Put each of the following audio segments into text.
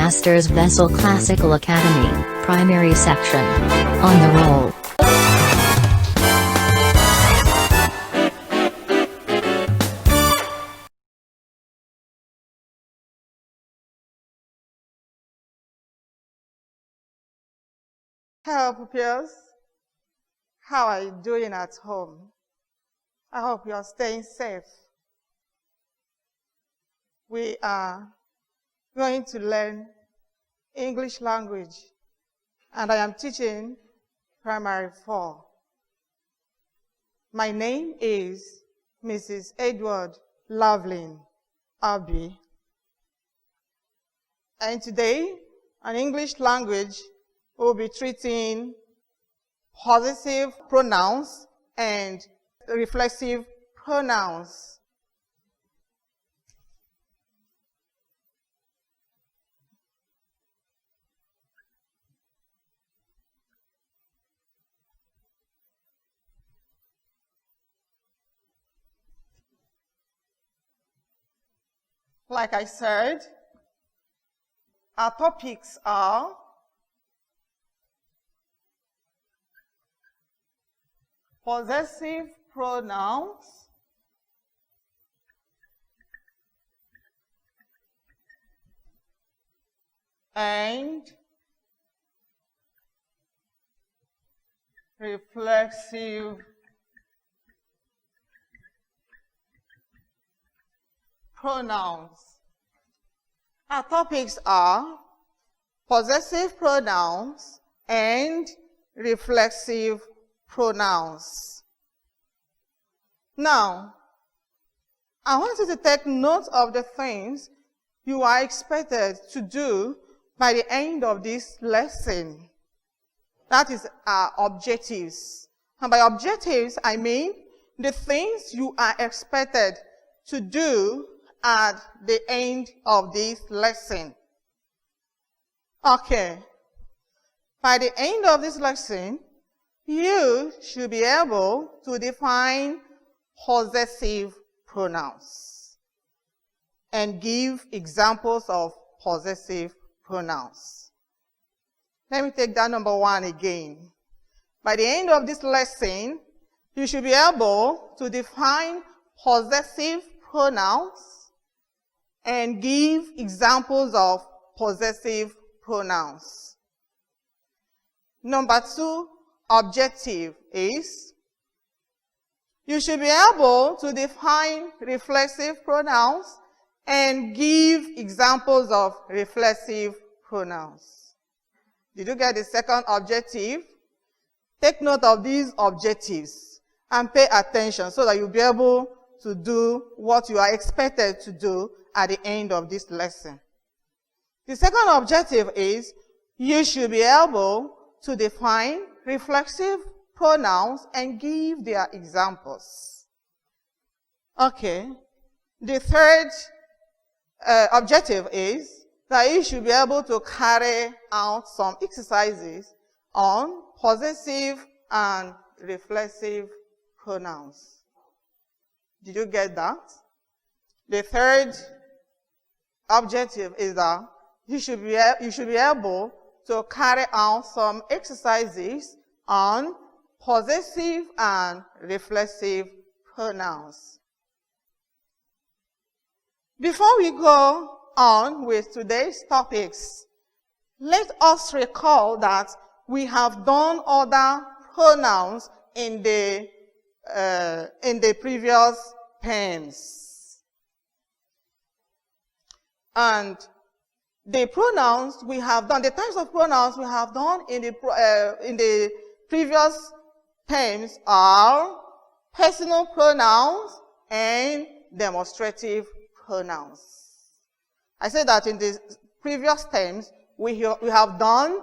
Masters Vessel Classical Academy, Primary Section. On the roll. Hello, pupils. How are you doing at home? I hope you are staying safe. We are going to learn English language, and I am teaching Primary 4. My name is Mrs. Edward Lovelyn Abi, and today, on English language, we'll be treating possessive pronouns and reflexive pronouns. Like I said, our topics are possessive pronouns, and reflexive pronouns. Our topics are possessive pronouns and reflexive pronouns. Now, I want you to take note of the things you are expected to do by the end of this lesson. That is our objectives. And by objectives, I mean the things you are expected to do at the end of this lesson. Okay. By the end of this lesson, you should be able to define possessive pronouns and give examples of possessive pronouns. Let me take that number 1 again. By the end of this lesson, you should be able to define possessive pronouns and give examples of possessive pronouns. Number 2 objective is you should be able to define reflexive pronouns and give examples of reflexive pronouns. Did you get the second objective? Take note of these objectives and pay attention so that you'll be able to do what you are expected to do at the end of this lesson. The second objective is you should be able to define reflexive pronouns and give their examples. Okay. The third objective is that you should be able to carry out some exercises on possessive and reflexive pronouns. Did you get that? The third objective is that you should be able to carry out some exercises on possessive and reflexive pronouns. Before we go on with today's topics, let us recall that we have done other pronouns in the previous terms. And the pronouns we have done, the types of pronouns we have done in the previous terms are personal pronouns and demonstrative pronouns. I said that in the previous terms we have done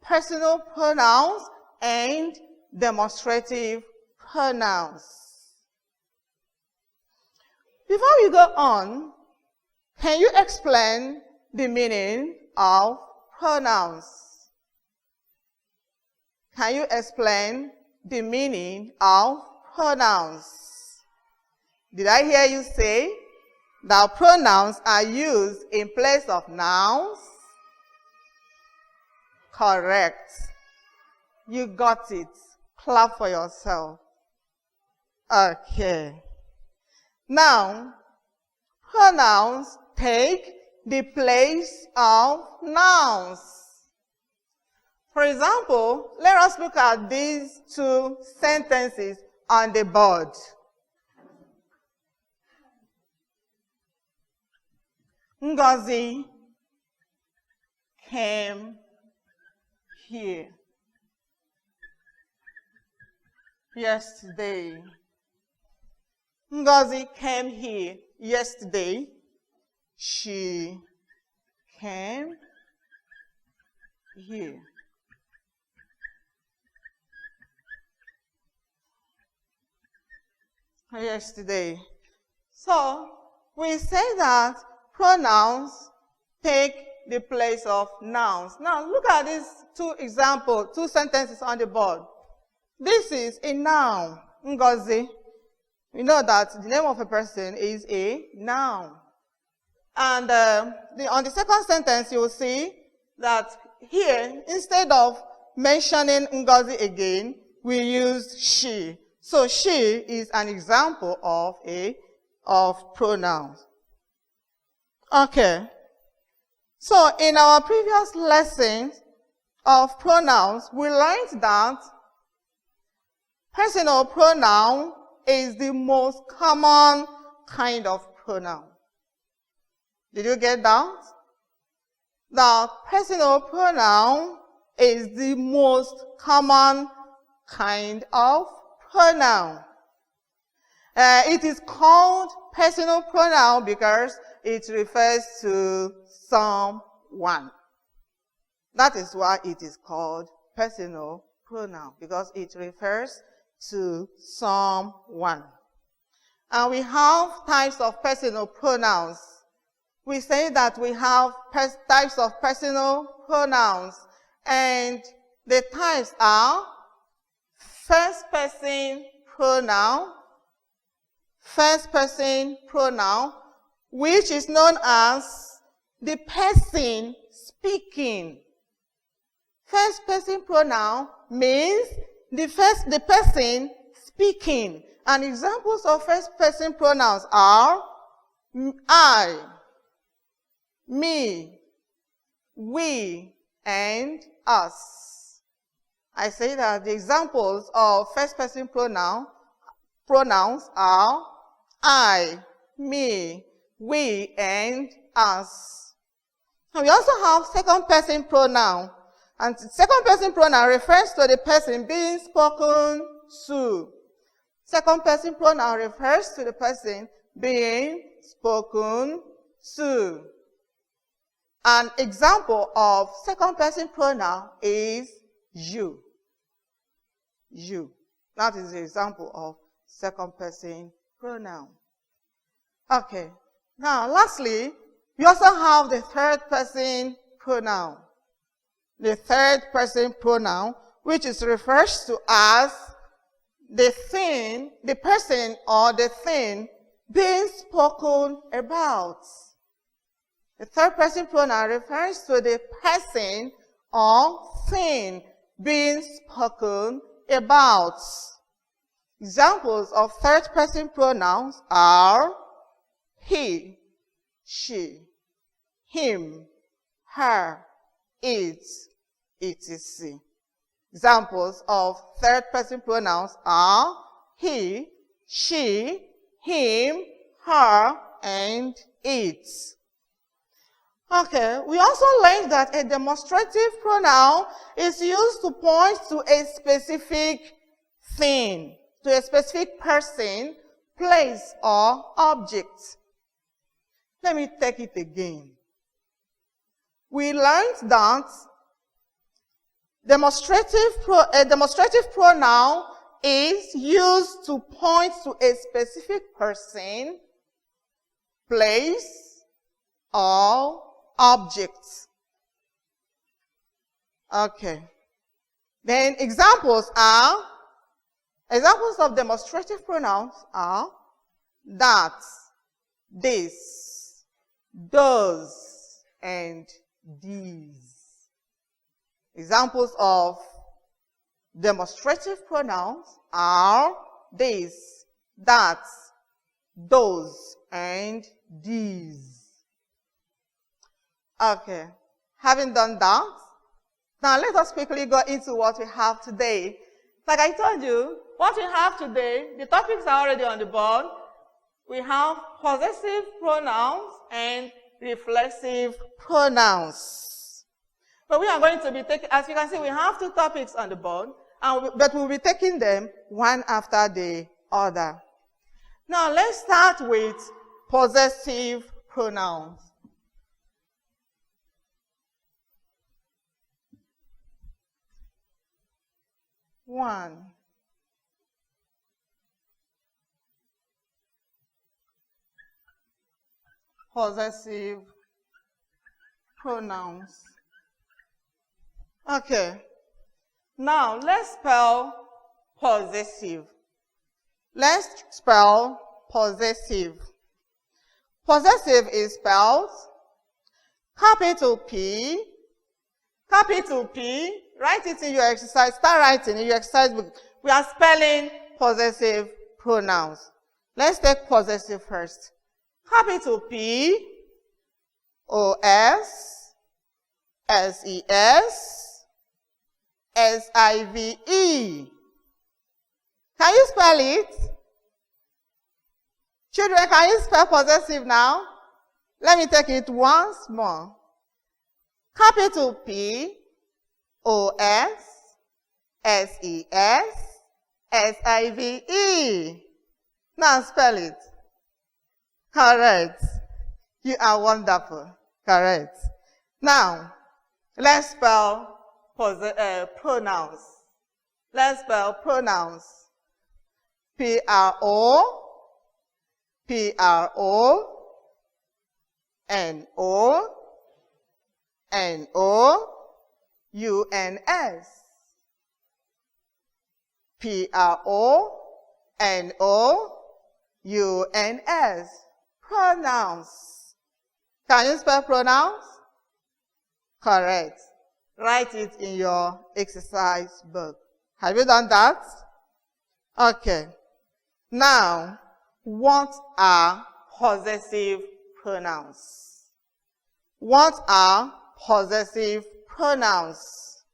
personal pronouns and demonstrative pronouns. Before we go on, can you explain the meaning of pronouns? Can you explain the meaning of pronouns? Did I hear you say that pronouns are used in place of nouns, Correct. You got it. Clap for yourself. Okay. Now, pronouns take the place of nouns. For example, let us look at these two sentences on the board. Ngozi came here yesterday. Ngozi came here yesterday. She came here. Yesterday. So, we say that pronouns take the place of nouns. Now, look at these two examples, two sentences on the board. This is a noun, Ngozi. We know that the name of a person is a noun. And on the second sentence, you will see that here, instead of mentioning Ngozi again, we use she. So she is an example of pronouns. Okay. So in our previous lessons of pronouns, we learned that personal pronoun is the most common kind of pronoun. Did you get that? The personal pronoun is the most common kind of pronoun. It is called personal pronoun because it refers to someone. That is why it is called personal pronoun, because it refers to someone. And we have types of personal pronouns. We say that we have types of personal pronouns, and the types are first person pronoun, which is known as the person speaking. First person pronoun means the person speaking. And examples of first person pronouns are I, me, we, and us. I say that the examples of first person pronouns are I, me, we, and us. And we also have second person pronoun. And second person pronoun refers to the person being spoken to. Second person pronoun refers to the person being spoken to. An example of second person pronoun is you. You. That is the example of second person pronoun. Okay. Now, lastly, we also have the third person pronoun. The third person pronoun, which is referred to as the thing, the person or the thing being spoken about. The third person pronoun refers to the person or thing being spoken about. Examples of third person pronouns are he, she, him, her, it, etc. Examples of third person pronouns are he, she, him, her, and it. Okay, we also learned that a demonstrative pronoun is used to point to a specific thing, to a specific person, place, or object. Let me take it again. We learned that a demonstrative pronoun is used to point to a specific person, place, or object. Okay. Then examples of demonstrative pronouns are that, this, those, and these. Examples of demonstrative pronouns are these, that, those, and these. Okay, having done that, now let us quickly go into what we have today. Like I told you, what we have today, the topics are already on the board. We have possessive pronouns and reflexive pronouns. But we are going to be taking, as you can see, we have two topics on the board, but we'll be taking them one after the other. Now let's start with possessive pronouns. One. Possessive pronouns. Okay. Now let's spell possessive. Let's spell possessive. Possessive is spelled capital P, capital P. Write it in your exercise. Start writing in your exercise book. We are spelling possessive pronouns. Let's take possessive first. Capital P, O-S, S-E-S, S-I-V-E. Can you spell it? Children, can you spell possessive now? Let me take it once more. Capital P, O-S, S-E-S, S-I-V-E. Now spell it. Correct. You are wonderful. Correct. Now, let's spell pronouns. Let's spell pronouns. P-R-O, P-R-O, N-O, N-O, U-N-S. P-R-O, N-O, U-N-S. Pronouns. Can you spell pronouns? Correct. Write it in your exercise book. Have you done that? Okay. Now, what are possessive pronouns? What are possessive pronouns?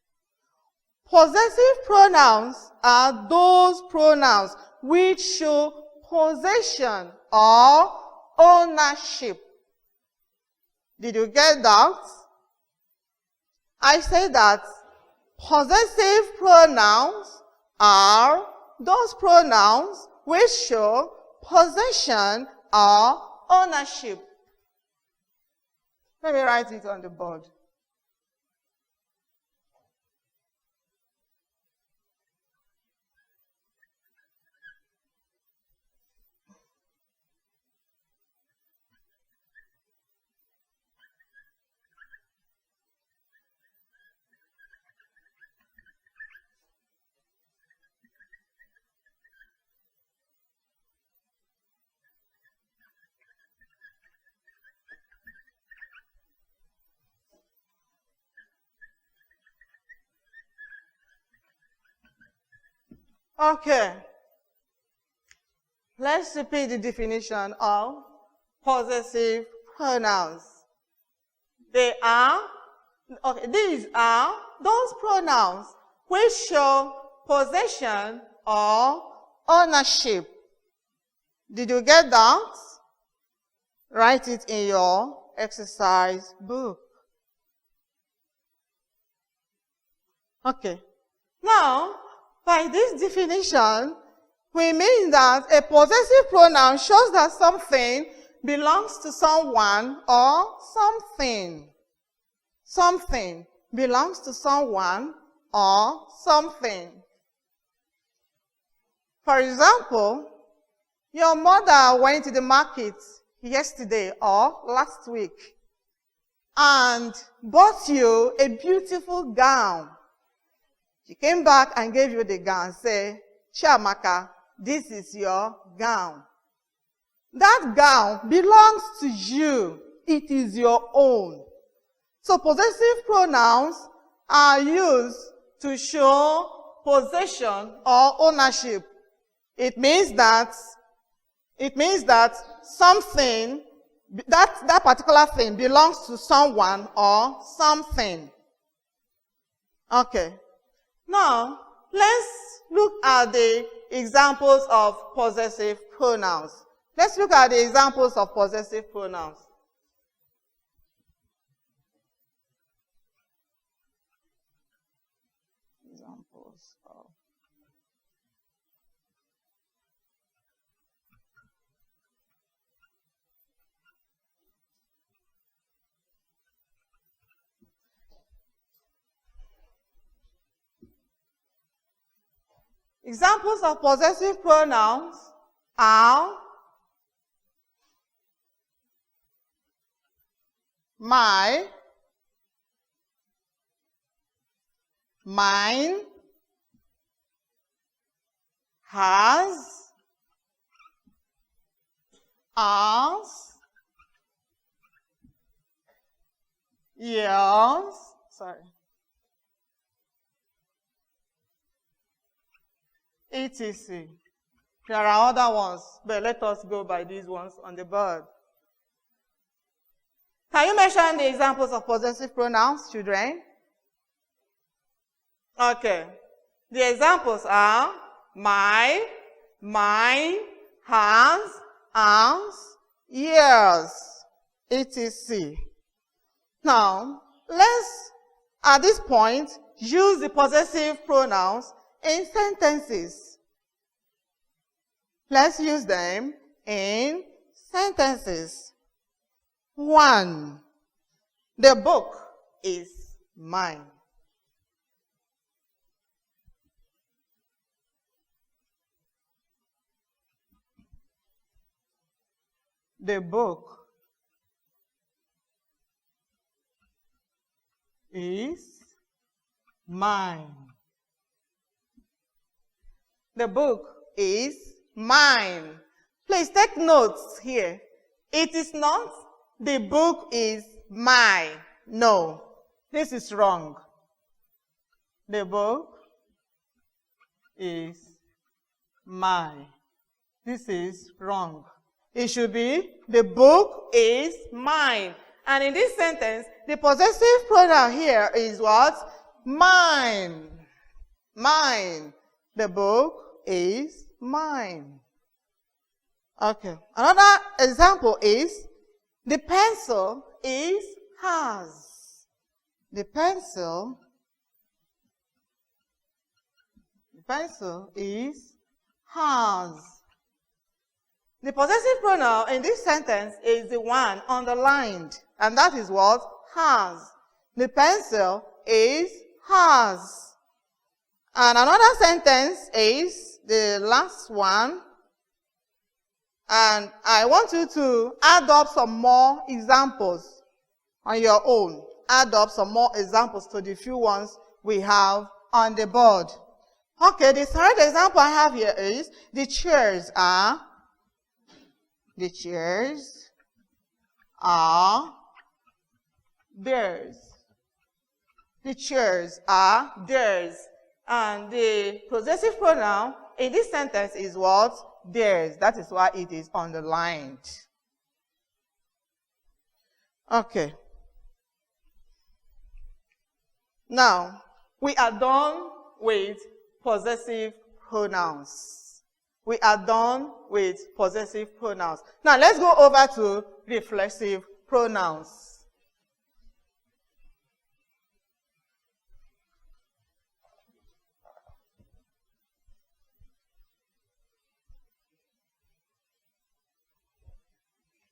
Possessive pronouns are those pronouns which show possession or ownership. Did you get that? I say that possessive pronouns are those pronouns which show possession or ownership. Let me write it on the board. Okay. Let's repeat the definition of possessive pronouns. These are those pronouns which show possession or ownership. Did you get that? Write it in your exercise book. Okay. Now, by this definition, we mean that a possessive pronoun shows that something belongs to someone or something. Something belongs to someone or something. For example, your mother went to the market yesterday or last week and bought you a beautiful gown. She came back and gave you the gown and said, Chiamaka, this is your gown. That gown belongs to you. It is your own. So possessive pronouns are used to show possession or ownership. It means that something, that particular thing belongs to someone or something. Okay. Now, let's look at the examples of possessive pronouns. Let's look at the examples of possessive pronouns. Examples of possessive pronouns are my, mine, has, ours, yours, etc. There are other ones, but let us go by these ones on the board. Can you mention the examples of possessive pronouns, children? Okay. The examples are my, mine, has, ours, yours, etc. Now, let's, at this point, use the possessive pronouns in sentences. Let's use them in sentences. 1. The book is mine. The book is mine. The book is mine. Please take notes here. It is not the book is mine. No, this is wrong. The book is mine. This is wrong. It should be the book is mine. And in this sentence, the possessive pronoun here is what? Mine. Mine. The book is mine. Okay. Another example is the pencil is hers. The pencil is hers. The possessive pronoun in this sentence is the one underlined, and that is what? Hers. The pencil is hers. And another sentence is the last one. And I want you to add up some more examples on your own. Add up some more examples to the few ones we have on the board. Okay, the third example I have here is the chairs are theirs. The chairs are theirs. And the possessive pronoun in this sentence is what? Theirs. That is why it is underlined. Okay. Now, we are done with possessive pronouns. We are done with possessive pronouns. Now, let's go over to reflexive pronouns.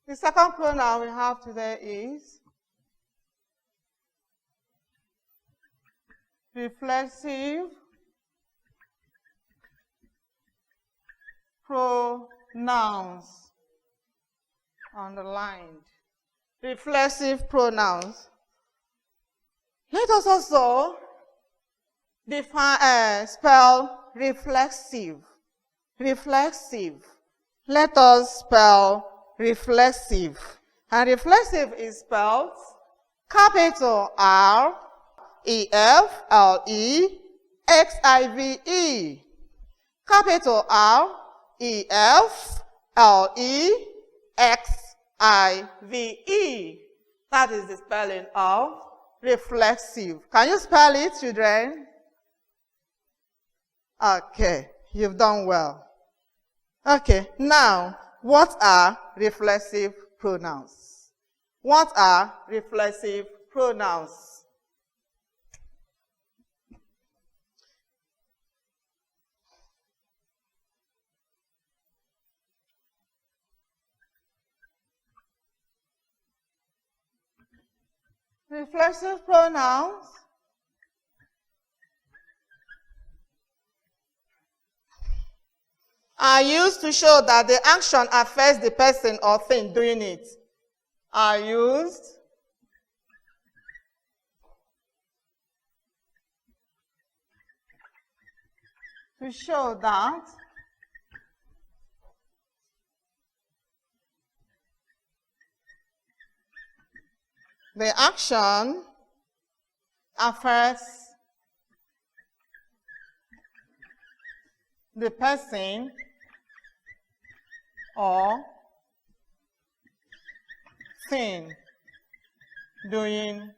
The second pronoun we have today is reflexive pronouns. Underlined. Reflexive pronouns. Let us also spell reflexive. Reflexive. Let us spell reflexive. And reflexive is spelled capital R, Reflexive. Capital R, Reflexive. That is the spelling of reflexive. Can you spell it, children? Okay, you've done well. Okay, now, what are reflexive pronouns? What are reflexive pronouns? Reflexive pronouns are used to show that the action affects the person or thing doing it. Are used to show that the action affects the person or thing doing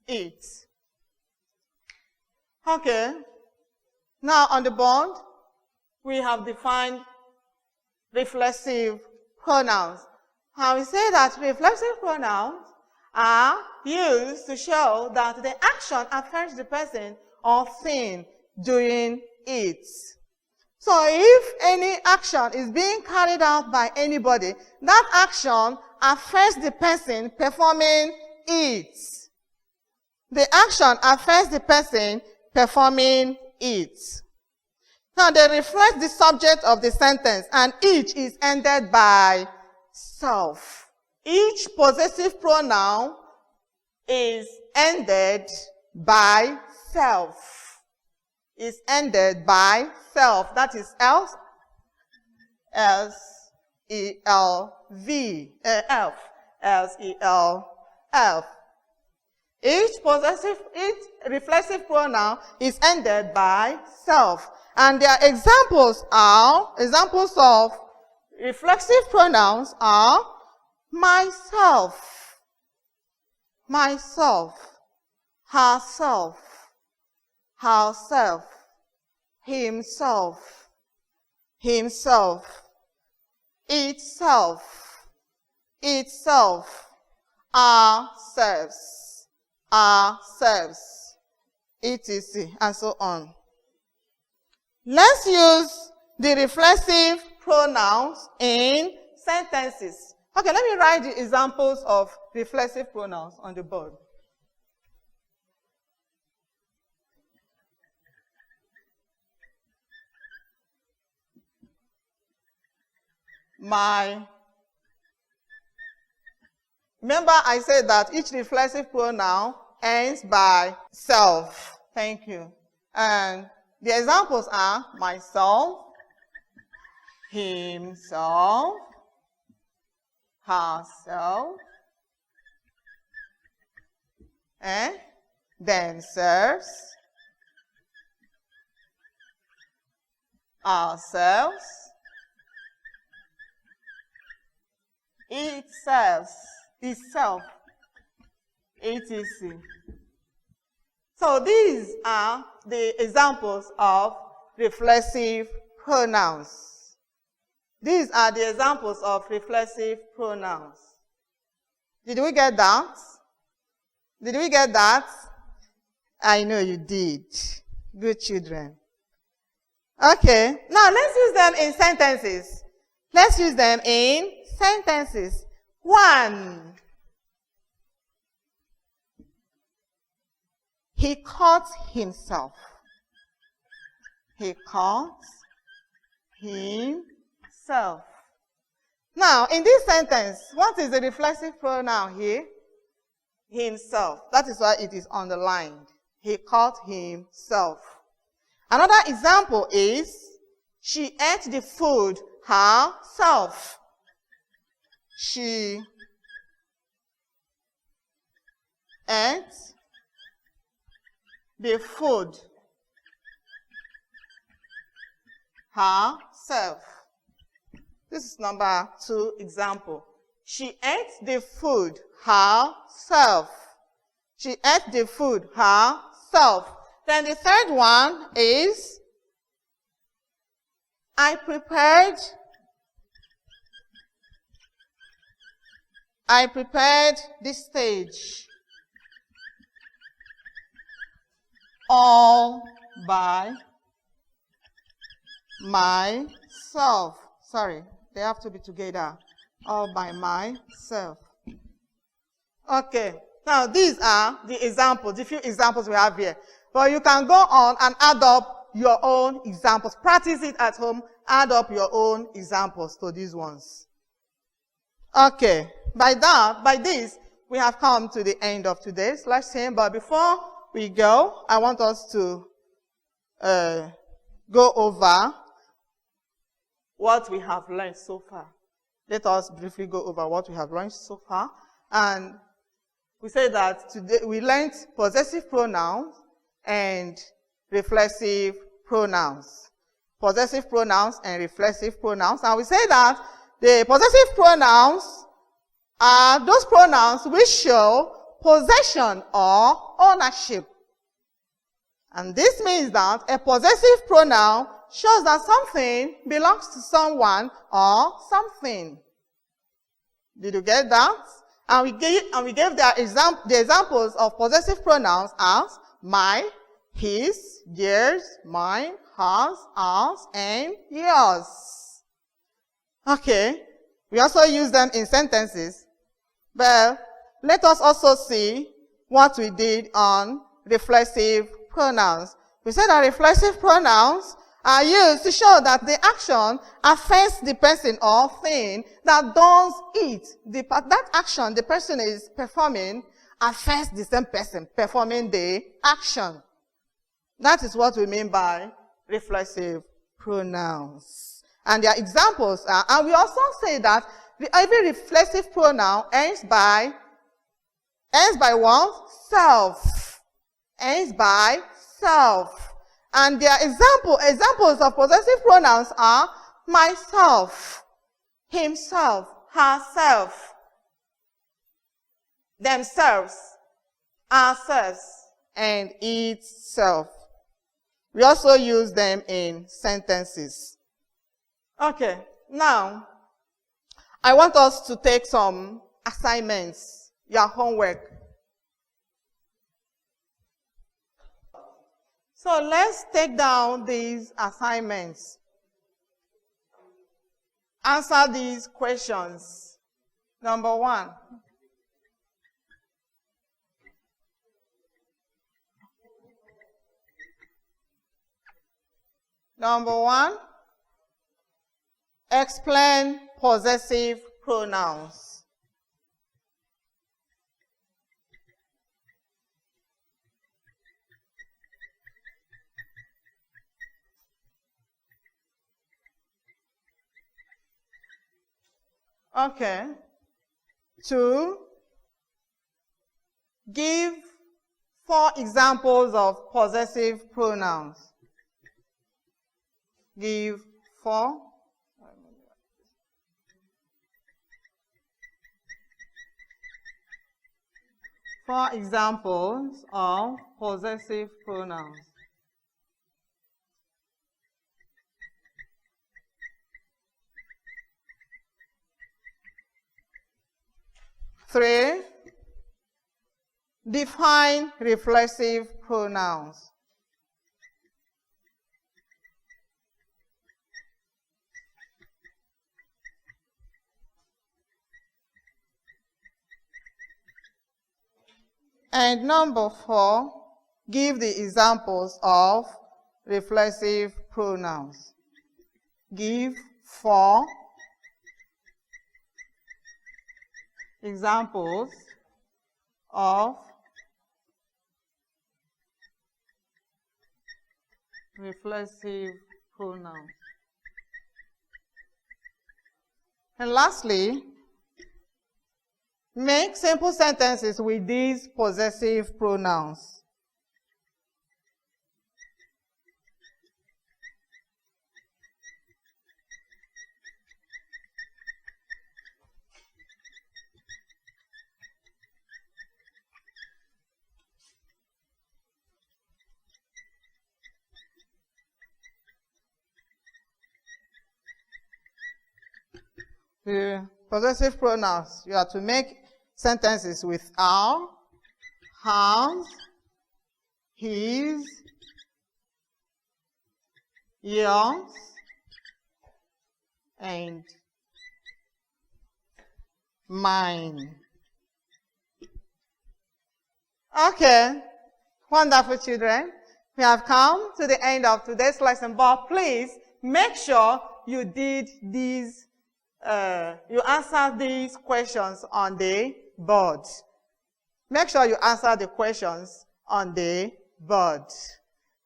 it. Okay. Now on the board, we have defined reflexive pronouns. And we say that reflexive pronouns are used to show that the action affects the person or thing doing it. So if any action is being carried out by anybody, that action affects the person performing it. The action affects the person performing it. Now they reflect the subject of the sentence, and each is ended by self. Each possessive pronoun is ended by self. Is ended by self. That is S-E-L-V. S-E-L-F. Each reflexive pronoun is ended by self. And their examples of reflexive pronouns are myself, myself, herself, herself, himself, himself, itself, itself, ourselves, ourselves, etc., and so on. Let's use the reflexive pronouns in sentences. Okay, let me write the examples of reflexive pronouns on the board. Remember I said that each reflexive pronoun ends by self. Thank you. And the examples are myself, himself, herself, themselves, ourselves, itself, etc. So these are the examples of reflexive pronouns. These are the examples of reflexive pronouns. Did we get that? Did we get that? I know you did. Good children. Okay, now let's use them in sentences. Let's use them in sentences. 1. He caught himself. He caught himself. Now, in this sentence, what is the reflexive pronoun here? Himself. That is why it is underlined. He caught himself. Another example is, she ate the food herself. She ate the food herself. This is number 2 example. She ate the food herself. She ate the food herself. Then the third one is, I prepared the stage all by myself. Sorry, they have to be together. All by myself. Okay, now these are the examples, the few examples we have here. But you can go on and add up your own examples. Practice it at home. Add up your own examples to these ones. Okay, by this, we have come to the end of today's lesson. But before we go, I want us to go over what we have learned so far. Let us briefly go over what we have learned so far. And we say that today we learned possessive pronouns and reflexive pronouns. Possessive pronouns and reflexive pronouns. And we say that the possessive pronouns are those pronouns which show possession or ownership. And this means that a possessive pronoun shows that something belongs to someone or something. Did you get that? And we gave the examples of possessive pronouns as my, his, theirs, mine, hers, ours, and yours. Okay. We also use them in sentences. But let us also see what we did on reflexive pronouns. We said that reflexive pronouns are used to show that the action affects the person or thing that does it. That action the person is performing affects the same person performing the action. That is what we mean by reflexive pronouns. And their examples are, and we also say that every reflexive pronoun ends by what? Self. Ends by self. And their examples of possessive pronouns are myself, himself, herself, themselves, ourselves, and itself. We also use them in sentences. Okay, now, I want us to take some assignments, your homework. So let's take down these assignments. Answer these questions. Number 1. Number 1. Explain possessive pronouns. Okay. 2. Give 4 examples of possessive pronouns. Give 4. 4 examples of possessive pronouns. 3. Define reflexive pronouns. 4, give the examples of reflexive pronouns. Give 4 examples of reflexive pronouns. And lastly, make simple sentences with these possessive pronouns. The possessive pronouns, you have to make sentences with our, has, his, yours, and mine. Okay, wonderful children. We have come to the end of today's lesson, but please make sure you did these, you answer these questions on the board. Make sure you answer the questions on the board.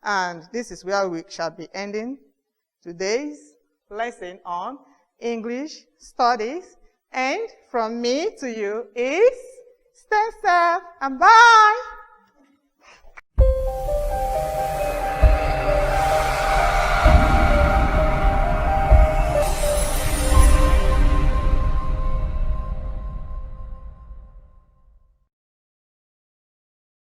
And this is where we shall be ending today's lesson on English studies. And from me to you is stay safe and bye.